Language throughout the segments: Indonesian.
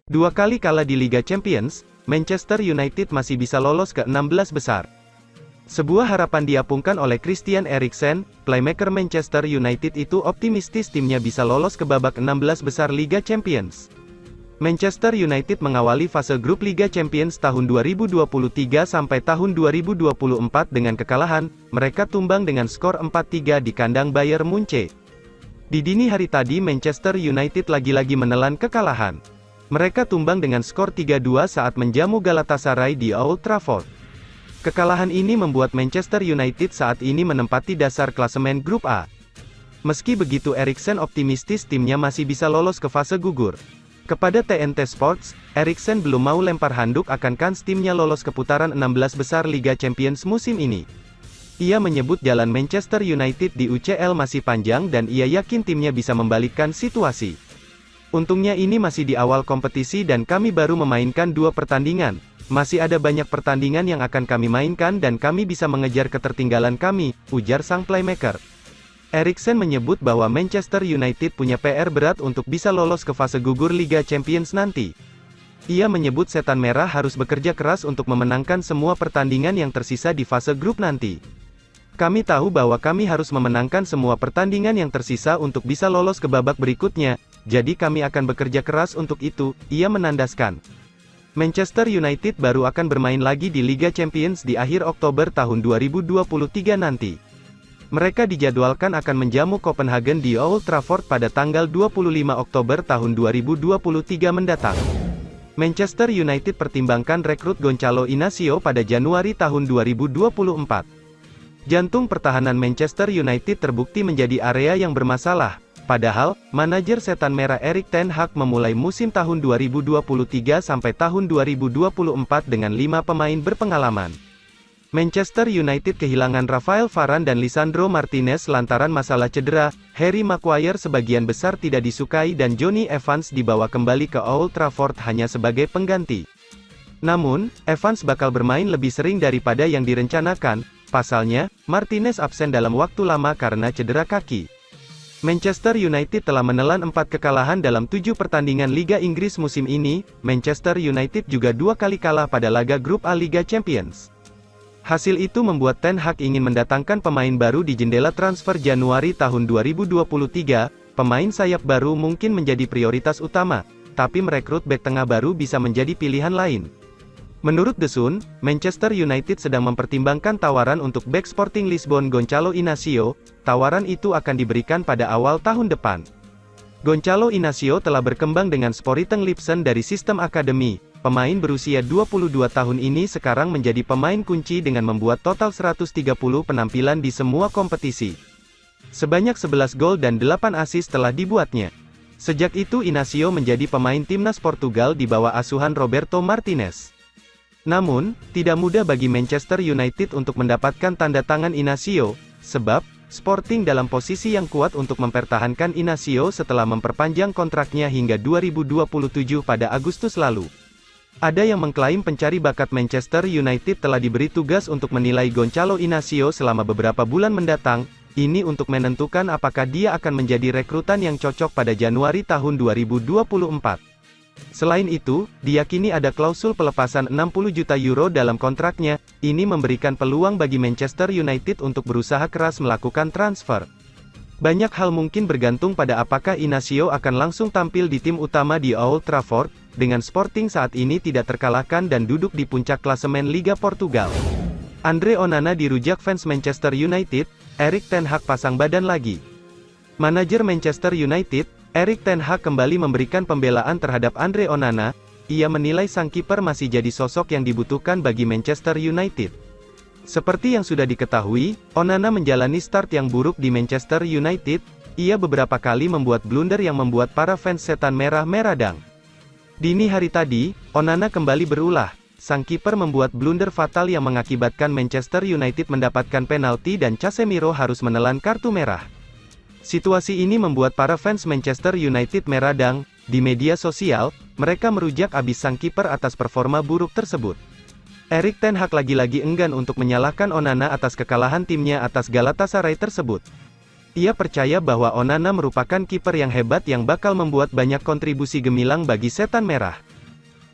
Dua kali kalah di Liga Champions, Manchester United masih bisa lolos ke 16 besar. Sebuah harapan diapungkan oleh Christian Eriksen, playmaker Manchester United itu optimistis timnya bisa lolos ke babak 16 besar Liga Champions. Manchester United mengawali fase grup Liga Champions tahun 2023 sampai tahun 2024 dengan kekalahan, mereka tumbang dengan skor 4-3 di kandang Bayern Munchen. Di dini hari tadi Manchester United lagi-lagi menelan kekalahan. Mereka tumbang dengan skor 3-2 saat menjamu Galatasaray di Old Trafford. Kekalahan ini membuat Manchester United saat ini menempati dasar klasemen grup A. Meski begitu Eriksen optimistis timnya masih bisa lolos ke fase gugur. Kepada TNT Sports, Eriksen belum mau lempar handuk akan kans timnya lolos ke putaran 16 besar Liga Champions musim ini. Ia menyebut jalan Manchester United di UCL masih panjang dan ia yakin timnya bisa membalikkan situasi. Untungnya ini masih di awal kompetisi dan kami baru memainkan 2 pertandingan. Masih ada banyak pertandingan yang akan kami mainkan dan kami bisa mengejar ketertinggalan kami, ujar sang playmaker. Eriksen menyebut bahwa Manchester United punya PR berat untuk bisa lolos ke fase gugur Liga Champions nanti. Ia menyebut Setan Merah harus bekerja keras untuk memenangkan semua pertandingan yang tersisa di fase grup nanti. Kami tahu bahwa kami harus memenangkan semua pertandingan yang tersisa untuk bisa lolos ke babak berikutnya, jadi kami akan bekerja keras untuk itu, ia menandaskan. Manchester United baru akan bermain lagi di Liga Champions di akhir Oktober tahun 2023 nanti. Mereka dijadwalkan akan menjamu Copenhagen di Old Trafford pada tanggal 25 Oktober tahun 2023 mendatang. Manchester United pertimbangkan rekrut Gonçalo Inacio pada Januari tahun 2024. Jantung pertahanan Manchester United terbukti menjadi area yang bermasalah. Padahal, manajer Setan Merah Erik ten Hag memulai musim tahun 2023 sampai tahun 2024 dengan 5 pemain berpengalaman. Manchester United kehilangan Rafael Varane dan Lisandro Martinez lantaran masalah cedera, Harry Maguire sebagian besar tidak disukai dan Jonny Evans dibawa kembali ke Old Trafford hanya sebagai pengganti. Namun, Evans bakal bermain lebih sering daripada yang direncanakan, pasalnya, Martinez absen dalam waktu lama karena cedera kaki. Manchester United telah menelan 4 kekalahan dalam 7 pertandingan Liga Inggris musim ini. Manchester United juga 2 kali kalah pada laga grup A Liga Champions. Hasil itu membuat Ten Hag ingin mendatangkan pemain baru di jendela transfer Januari tahun 2023. Pemain sayap baru mungkin menjadi prioritas utama, tapi merekrut bek tengah baru bisa menjadi pilihan lain. Menurut The Sun, Manchester United sedang mempertimbangkan tawaran untuk bek Sporting Lisbon Gonçalo Inacio. Tawaran itu akan diberikan pada awal tahun depan. Gonçalo Inacio telah berkembang dengan Sporting Lisbon dari sistem akademi. Pemain berusia 22 tahun ini sekarang menjadi pemain kunci dengan membuat total 130 penampilan di semua kompetisi. Sebanyak 11 gol dan 8 assist telah dibuatnya. Sejak itu Inacio menjadi pemain timnas Portugal di bawah asuhan Roberto Martinez. Namun, tidak mudah bagi Manchester United untuk mendapatkan tanda tangan Inacio, sebab, Sporting dalam posisi yang kuat untuk mempertahankan Inacio setelah memperpanjang kontraknya hingga 2027 pada Agustus lalu. Ada yang mengklaim pencari bakat Manchester United telah diberi tugas untuk menilai Gonçalo Inacio selama beberapa bulan mendatang, ini untuk menentukan apakah dia akan menjadi rekrutan yang cocok pada Januari tahun 2024. Selain itu, diyakini ada klausul pelepasan 60 juta euro dalam kontraknya, ini memberikan peluang bagi Manchester United untuk berusaha keras melakukan transfer. Banyak hal mungkin bergantung pada apakah Inacio akan langsung tampil di tim utama di Old Trafford, dengan Sporting saat ini tidak terkalahkan dan duduk di puncak klasemen Liga Portugal. Andre Onana dirujak fans Manchester United, Erik ten Hag pasang badan lagi. Manajer Manchester United, Erik ten Hag kembali memberikan pembelaan terhadap Andre Onana. Ia menilai sang kiper masih jadi sosok yang dibutuhkan bagi Manchester United. Seperti yang sudah diketahui, Onana menjalani start yang buruk di Manchester United. Ia beberapa kali membuat blunder yang membuat para fans Setan Merah meradang. Dini hari tadi, Onana kembali berulah. Sang kiper membuat blunder fatal yang mengakibatkan Manchester United mendapatkan penalti dan Casemiro harus menelan kartu merah. Situasi ini membuat para fans Manchester United meradang. Di media sosial, mereka merujak abis sang kiper atas performa buruk tersebut. Erik ten Hag lagi-lagi enggan untuk menyalahkan Onana atas kekalahan timnya atas Galatasaray tersebut. Ia percaya bahwa Onana merupakan kiper yang hebat yang bakal membuat banyak kontribusi gemilang bagi Setan Merah.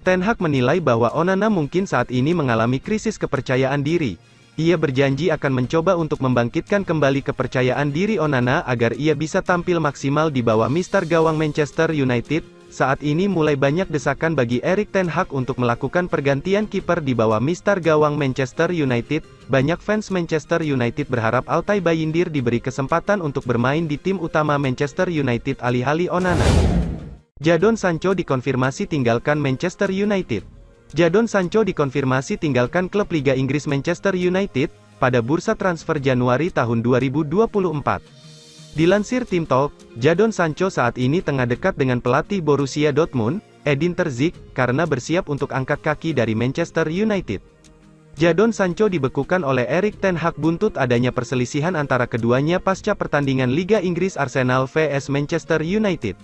Ten Hag menilai bahwa Onana mungkin saat ini mengalami krisis kepercayaan diri. Ia berjanji akan mencoba untuk membangkitkan kembali kepercayaan diri Onana agar ia bisa tampil maksimal di bawah mister gawang Manchester United. Saat ini mulai banyak desakan bagi Erik ten Hag untuk melakukan pergantian kiper di bawah mister gawang Manchester United. Banyak fans Manchester United berharap Altay Bayindir diberi kesempatan untuk bermain di tim utama Manchester United alih-alih Onana. Jadon Sancho dikonfirmasi tinggalkan Manchester United. Jadon Sancho dikonfirmasi tinggalkan klub Liga Inggris Manchester United pada bursa transfer Januari tahun 2024. Dilansir Tim Talk, Jadon Sancho saat ini tengah dekat dengan pelatih Borussia Dortmund, Edin Terzic, karena bersiap untuk angkat kaki dari Manchester United. Jadon Sancho dibekukan oleh Erik ten Hag buntut adanya perselisihan antara keduanya pasca pertandingan Liga Inggris Arsenal vs Manchester United.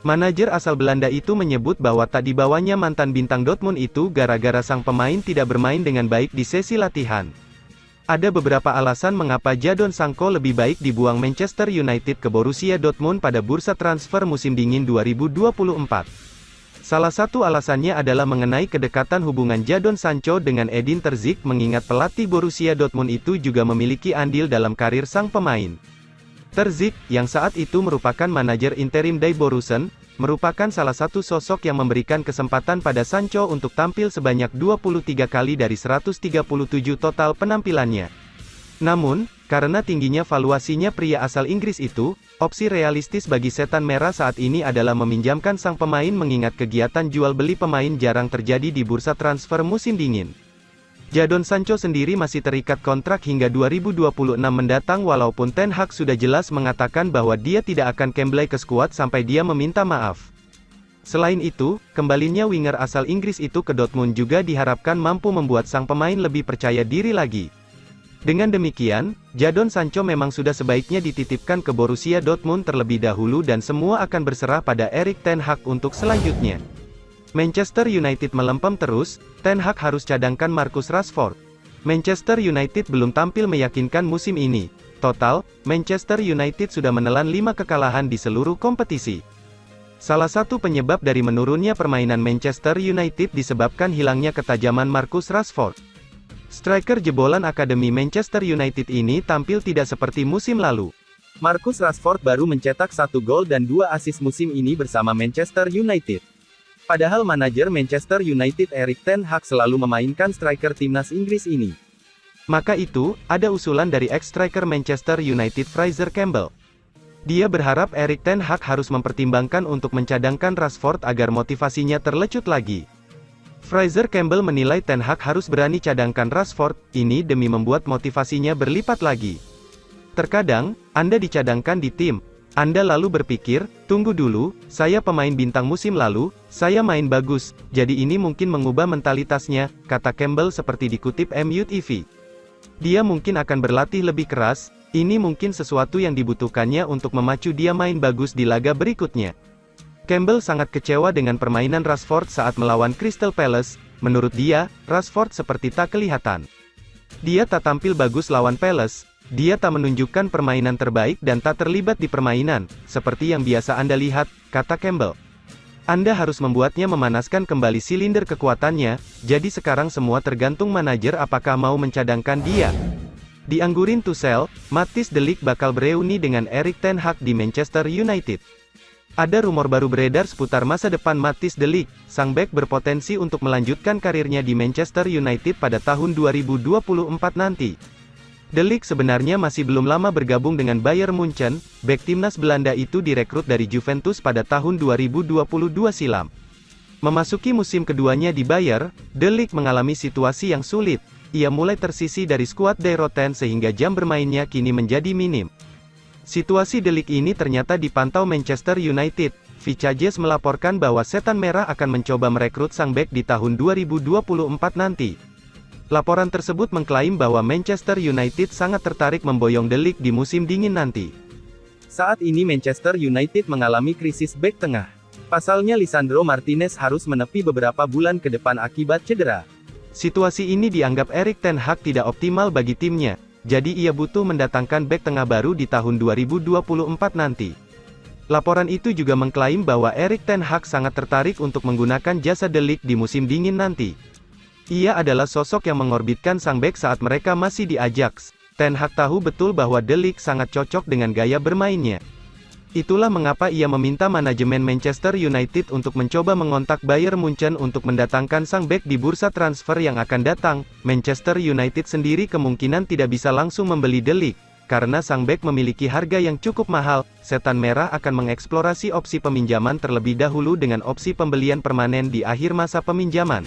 Manajer asal Belanda itu menyebut bahwa tak dibawanya mantan bintang Dortmund itu gara-gara sang pemain tidak bermain dengan baik di sesi latihan. Ada beberapa alasan mengapa Jadon Sancho lebih baik dibuang Manchester United ke Borussia Dortmund pada bursa transfer musim dingin 2024. Salah satu alasannya adalah mengenai kedekatan hubungan Jadon Sancho dengan Edin Terzic mengingat pelatih Borussia Dortmund itu juga memiliki andil dalam karir sang pemain. Terzic, yang saat itu merupakan manajer interim dari Borussen, merupakan salah satu sosok yang memberikan kesempatan pada Sancho untuk tampil sebanyak 23 kali dari 137 total penampilannya. Namun, karena tingginya valuasinya pria asal Inggris itu, opsi realistis bagi Setan Merah saat ini adalah meminjamkan sang pemain mengingat kegiatan jual beli pemain jarang terjadi di bursa transfer musim dingin. Jadon Sancho sendiri masih terikat kontrak hingga 2026 mendatang walaupun Ten Hag sudah jelas mengatakan bahwa dia tidak akan kembali ke skuad sampai dia meminta maaf. Selain itu, kembalinya winger asal Inggris itu ke Dortmund juga diharapkan mampu membuat sang pemain lebih percaya diri lagi. Dengan demikian, Jadon Sancho memang sudah sebaiknya dititipkan ke Borussia Dortmund terlebih dahulu dan semua akan berserah pada Erik ten Hag untuk selanjutnya. Manchester United melempem terus, Ten Hag harus cadangkan Marcus Rashford. Manchester United belum tampil meyakinkan musim ini. Total, Manchester United sudah menelan 5 kekalahan di seluruh kompetisi. Salah satu penyebab dari menurunnya permainan Manchester United disebabkan hilangnya ketajaman Marcus Rashford. Striker jebolan Akademi Manchester United ini tampil tidak seperti musim lalu. Marcus Rashford baru mencetak 1 gol dan 2 assist musim ini bersama Manchester United. Padahal manajer Manchester United Erik ten Hag selalu memainkan striker timnas Inggris ini. Maka itu, ada usulan dari ex-striker Manchester United Fraser Campbell. Dia berharap Erik ten Hag harus mempertimbangkan untuk mencadangkan Rashford agar motivasinya terlecut lagi. Fraser Campbell menilai Ten Hag harus berani cadangkan Rashford, ini demi membuat motivasinya berlipat lagi. Terkadang, Anda dicadangkan di tim. Anda lalu berpikir, tunggu dulu, saya pemain bintang musim lalu, saya main bagus, jadi ini mungkin mengubah mentalitasnya, kata Campbell seperti dikutip MU TV. Dia mungkin akan berlatih lebih keras, ini mungkin sesuatu yang dibutuhkannya untuk memacu dia main bagus di laga berikutnya. Campbell sangat kecewa dengan permainan Rashford saat melawan Crystal Palace, menurut dia, Rashford seperti tak kelihatan. Dia tak tampil bagus lawan Palace. Dia tak menunjukkan permainan terbaik dan tak terlibat di permainan, seperti yang biasa Anda lihat, kata Campbell. Anda harus membuatnya memanaskan kembali silinder kekuatannya, jadi sekarang semua tergantung manajer apakah mau mencadangkan dia. Di Anggurin Tuchel, Matthijs de Ligt bakal bereuni dengan Erik ten Hag di Manchester United. Ada rumor baru beredar seputar masa depan Matthijs de Ligt, sang bek berpotensi untuk melanjutkan karirnya di Manchester United pada tahun 2024 nanti. De Ligt sebenarnya masih belum lama bergabung dengan Bayern Munchen, bek timnas Belanda itu direkrut dari Juventus pada tahun 2022 silam. Memasuki musim keduanya di Bayern, De Ligt mengalami situasi yang sulit. Ia mulai tersisih dari skuad Die Roten sehingga jam bermainnya kini menjadi minim. Situasi De Ligt ini ternyata dipantau Manchester United. Vicajes melaporkan bahwa Setan Merah akan mencoba merekrut sang bek di tahun 2024 nanti. Laporan tersebut mengklaim bahwa Manchester United sangat tertarik memboyong De Ligt di musim dingin nanti. Saat ini Manchester United mengalami krisis bek tengah. Pasalnya Lisandro Martinez harus menepi beberapa bulan ke depan akibat cedera. Situasi ini dianggap Erik ten Hag tidak optimal bagi timnya, jadi ia butuh mendatangkan bek tengah baru di tahun 2024 nanti. Laporan itu juga mengklaim bahwa Erik ten Hag sangat tertarik untuk menggunakan jasa De Ligt di musim dingin nanti. Ia adalah sosok yang mengorbitkan sang bek saat mereka masih di Ajax. Ten Hag tahu betul bahwa De Ligt sangat cocok dengan gaya bermainnya. Itulah mengapa ia meminta manajemen Manchester United untuk mencoba mengontak Bayern Munchen untuk mendatangkan sang bek di bursa transfer yang akan datang. Manchester United sendiri kemungkinan tidak bisa langsung membeli De Ligt. Karena sang bek memiliki harga yang cukup mahal, Setan Merah akan mengeksplorasi opsi peminjaman terlebih dahulu dengan opsi pembelian permanen di akhir masa peminjaman.